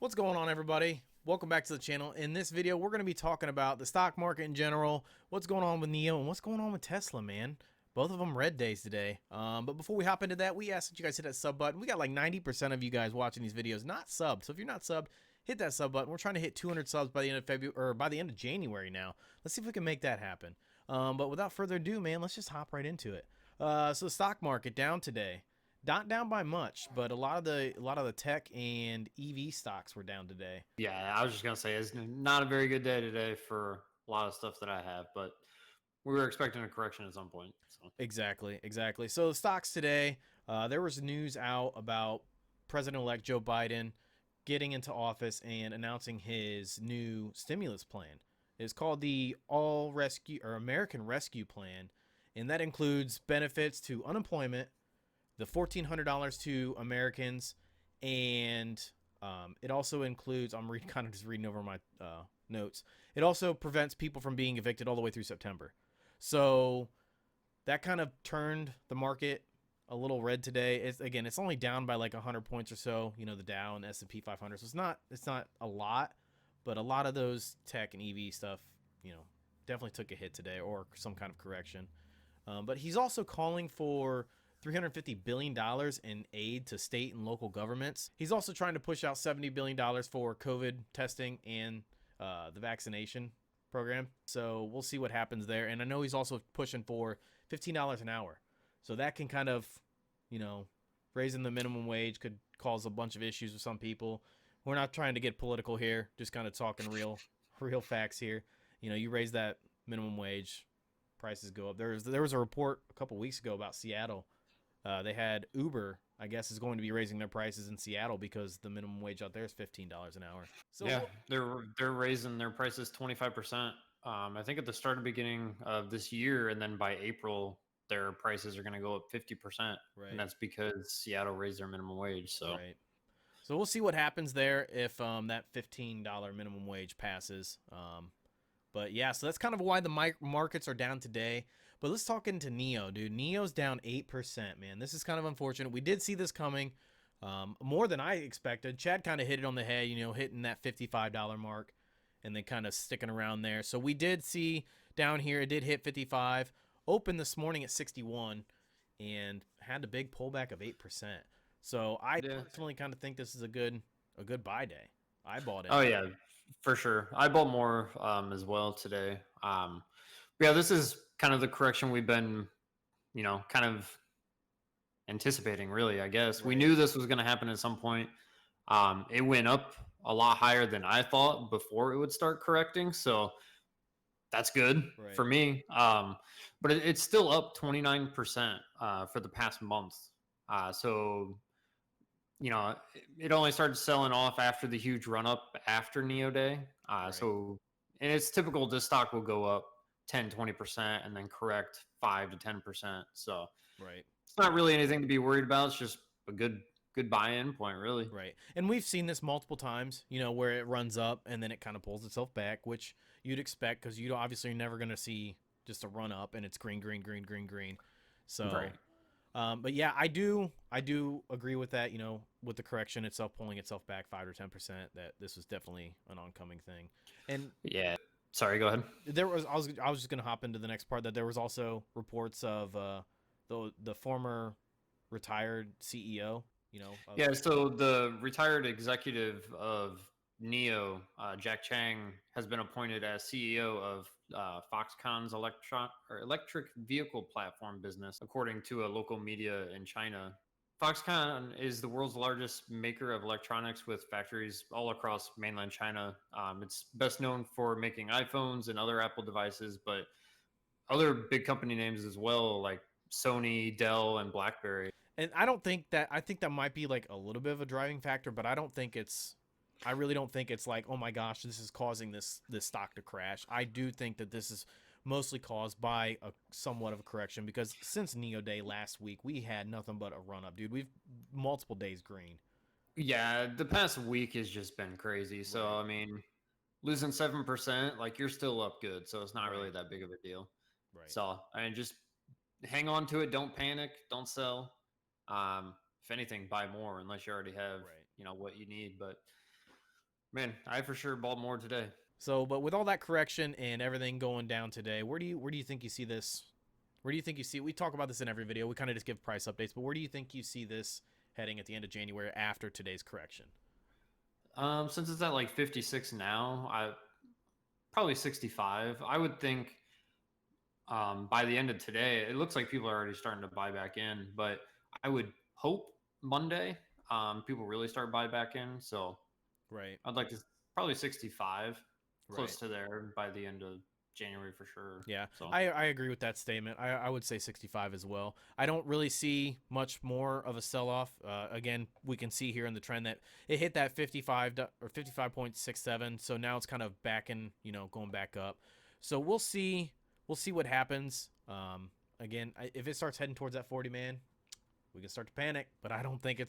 What's going on, everybody? Welcome back to the channel. In this video, we're going to be talking about the stock market in general, what's going on with Nio, and what's going on with Tesla, man. Both of them red days today. But before we hop into that, we ask that you guys hit that sub button. We got like 90% of you guys watching these videos not subbed. So if you're not subbed, hit that sub button. We're trying to hit 200 subs by the end of February, or by the end of January now. Let's see if we can make that happen. But without further ado, man, let's just hop right into it. So the stock market down today. Not down by much, but a lot of the tech and EV stocks were down today. Yeah, I was just gonna say it's not a very good day today for a lot of stuff that I have, but we were expecting a correction at some point. So. Exactly. So the stocks today, there was news out about President-elect Joe Biden getting into office and announcing his new stimulus plan. It's called the All Rescue or American Rescue Plan, and that includes benefits to unemployment, the $1,400 to Americans, and it also includes, I'm kind of just reading over my notes, it also prevents people from being evicted all the way through September. So that kind of turned the market a little red today. It's only down by like 100 points or so, you know, the Dow and the S&P 500. So it's not a lot, but a lot of those tech and EV stuff, you know, definitely took a hit today, or some kind of correction. But he's also calling for $350 billion in aid to state and local governments. He's also trying to push out $70 billion for COVID testing and the vaccination program. So we'll see what happens there. And I know he's also pushing for $15 an hour. So that can kind of, you know, raising the minimum wage could cause a bunch of issues with some people. We're not trying to get political here, just kind of talking real facts here. You know, you raise that minimum wage, prices go up. There was a report a couple weeks ago about Seattle. They had Uber, I guess, is going to be raising their prices in Seattle because the minimum wage out there is $15 an hour. So Yeah, they're raising their prices 25%. I think at the start and beginning of this year, and then by April, their prices are going to go up 50%. Right. And that's because Seattle raised their minimum wage. So right. So we'll see what happens there if that $15 minimum wage passes. But yeah, so that's kind of why the markets are down today. But let's talk into Nio, dude. Nio's down 8%, man. This is kind of unfortunate. We did see this coming more than I expected. Chad kind of hit it on the head, you know, hitting that $55 mark and then kind of sticking around there. So we did see down here, it did hit 55, opened this morning at 61, and had a big pullback of 8%. So I personally kind of think this is a good buy day. I bought it. Oh yeah, for sure. I bought more as well today. Yeah, this is kind of the correction we've been, you know, kind of anticipating, really, I guess. Right. We knew this was going to happen at some point. It went up a lot higher than I thought before it would start correcting. So that's good for me. But it's still up 29% for the past month. So, you know, it only started selling off after the huge run up after Nio Day. So, and it's typical this stock will go up 10-20% and then correct 5 to 10%. So it's not really anything to be worried about. It's just a good buy-in point, really. Right. And we've seen this multiple times, you know, where it runs up and then it kind of pulls itself back, which you'd expect because you obviously are never going to see just a run up and it's green. So but yeah, I do agree with that, you know, with the correction itself pulling itself back 5 or 10%, that this was definitely an oncoming thing. And yeah, sorry, go ahead. There was I was just going to hop into the next part that there was also reports of the former retired CEO, you know. Yeah, so the retired executive of Nio, Jack Chang, has been appointed as CEO of Foxconn's electric vehicle platform business, according to a local media in China. Foxconn is the world's largest maker of electronics with factories all across mainland China. It's best known for making iPhones and other Apple devices, but other big company names as well, like Sony, Dell, and BlackBerry. And I think that might be like a little bit of a driving factor, but I really don't think it's like, oh my gosh, this is causing this stock to crash. I do think that this is mostly caused by a somewhat of a correction, because since Nio Day last week, we had nothing but a run up, dude. We've multiple days green. Yeah, the past week has just been crazy. So I mean, losing 7%, like, you're still up good, so it's not really that big of a deal. So I mean, just hang on to it. Don't panic. Don't sell. If anything, buy more unless you already have, you know, what you need. But Man, I for sure bought more today. So, but with all that correction and everything going down today, where do you think you see this? Where do you think you see? We talk about this in every video. We kind of just give price updates, but where do you think you see this heading at the end of January after today's correction? Since it's at like 56 now, I probably 65. I would think by the end of today, it looks like people are already starting to buy back in, but I would hope Monday people really start buy back in. So Right. I'd like to probably 65, close Right. to there by the end of January for sure. Yeah, So I agree with that statement. I would say 65 as well. I don't really see much more of a sell-off. Again, we can see here in the trend that it hit that 55 or 55.67. So now it's kind of back in, going back up. So we'll see. We'll see what happens. Again, if it starts heading towards that 40, man, we can start to panic. But I don't think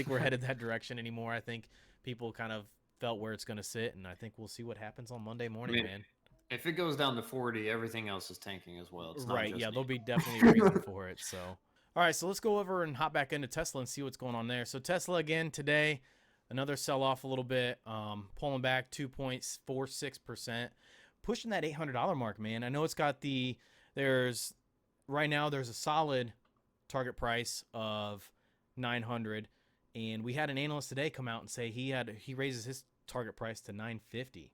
we're headed that direction anymore. I think people kind of felt where it's going to sit, and I think we'll see what happens on Monday morning, man. If it goes down to 40, everything else is tanking as well. It's not Right. just Yeah, me. there'll be definitely a reason for it. So, all right. So let's go over and hop back into Tesla and see what's going on there. So Tesla again today, another sell off a little bit, pulling back 2.46%, pushing that $800 mark, man. I know it's got right now there's a solid target price of 900, and we had an analyst today come out and say he raises his target price to 950.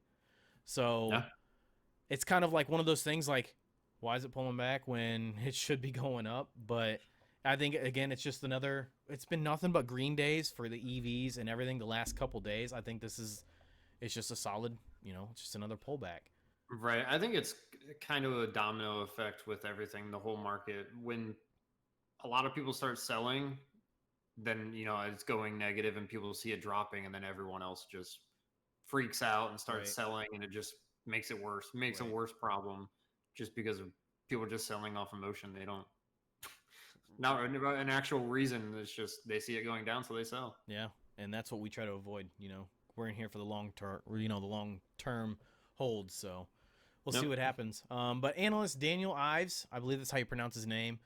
So. Yeah. It's kind of like one of those things like, why is it pulling back when it should be going up? But I think, again, it's been nothing but green days for the EVs and everything the last couple days. I think it's just a solid, just another pullback. Right. I think it's kind of a domino effect with everything, the whole market. When a lot of people start selling, then, it's going negative and people see it dropping, and then everyone else just freaks out and starts selling, and it just makes it worse. Makes a worse problem just because of people just selling off emotion. They don't not an actual reason. It's just they see it going down, so they sell. Yeah, and that's what we try to avoid. We're in here for the long term. The long term hold. So we'll see what happens. But analyst Daniel Ives, I believe that's how you pronounce his name.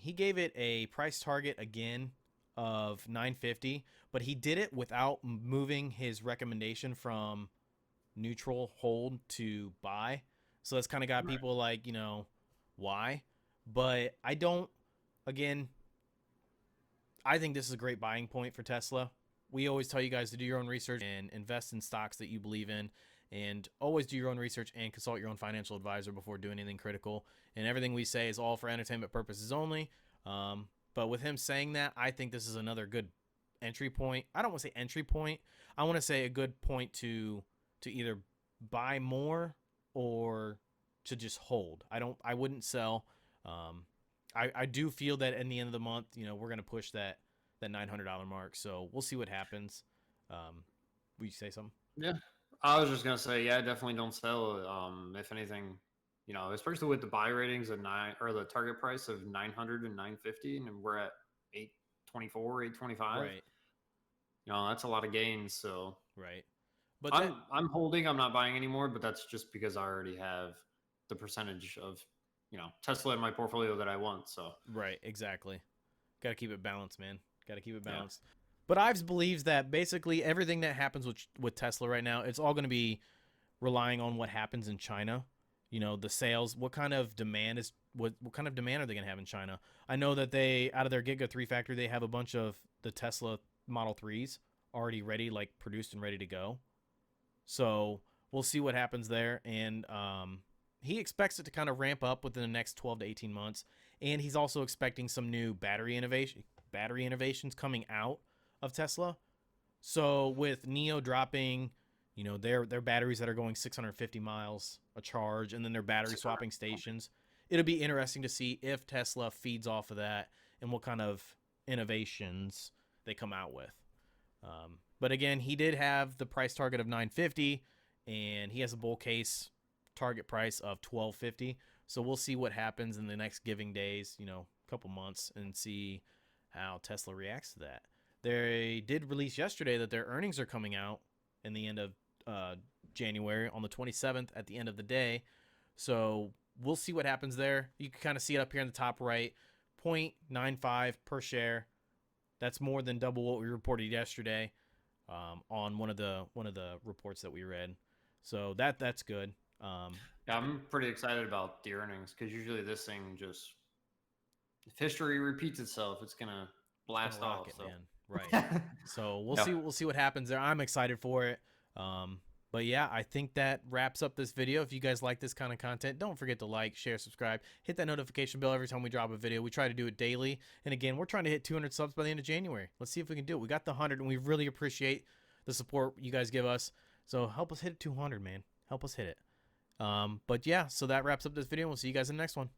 He gave it a price target again of 950, but he did it without moving his recommendation from neutral hold to buy. So that's kind of got people like, why? But I think this is a great buying point for Tesla. We always tell you guys to do your own research and invest in stocks that you believe in, and always do your own research and consult your own financial advisor before doing anything critical. And everything we say is all for entertainment purposes only. But with him saying that, I think this is another good entry point. I don't want to say entry point. I want to say a good point to either buy more or to just hold. I wouldn't sell. I do feel that in the end of the month, we're going to push that $900 mark. So we'll see what happens. Will you say something? Yeah. I was just going to say, yeah, definitely don't sell. If anything, especially with the buy ratings of the target price of 900 and 950, and we're at 824, 825. Right. That's a lot of gains. So right. But I'm holding. I'm not buying anymore, but that's just because I already have the percentage of Tesla in my portfolio that I want. So right, exactly. Got to keep it balanced, man. Got to keep it balanced. Yeah. But Ives believes that basically everything that happens with Tesla right now, it's all going to be relying on what happens in China. The sales, what kind of demand are they going to have in China? I know that they, out of their Giga 3 factory, they have a bunch of the Tesla Model 3s already ready, like produced and ready to go. So we'll see what happens there. And he expects it to kind of ramp up within the next 12 to 18 months. And he's also expecting some new battery innovations coming out of Tesla. So with Nio dropping, their batteries that are going 650 miles a charge, and then their battery swapping stations, it'll be interesting to see if Tesla feeds off of that and what kind of innovations they come out with. But again, he did have the price target of 950, and he has a bull case target price of 1250. So we'll see what happens in the next giving days, couple months, and see how Tesla reacts to that. They did release yesterday that their earnings are coming out in the end of January on the 27th at the end of the day. So we'll see what happens there. You can kind of see it up here in the top right, 0.95 per share. That's more than double what we reported yesterday. on one of the reports that we read. So that's good. Yeah, I'm pretty excited about the earnings because usually this thing just, if history repeats itself, it's gonna It's gonna blast off. rocket, So man. Right. So we'll yeah. see. We'll see what happens there. I'm excited for it. But yeah, I think that wraps up this video. If you guys like this kind of content, don't forget to like, share, subscribe, hit that notification bell every time we drop a video. We try to do it daily. And again, we're trying to hit 200 subs by the end of January. Let's see if we can do it. We got the 100, and we really appreciate the support you guys give us. So help us hit 200, man. Help us hit it. But yeah, so that wraps up this video. We'll see you guys in the next one.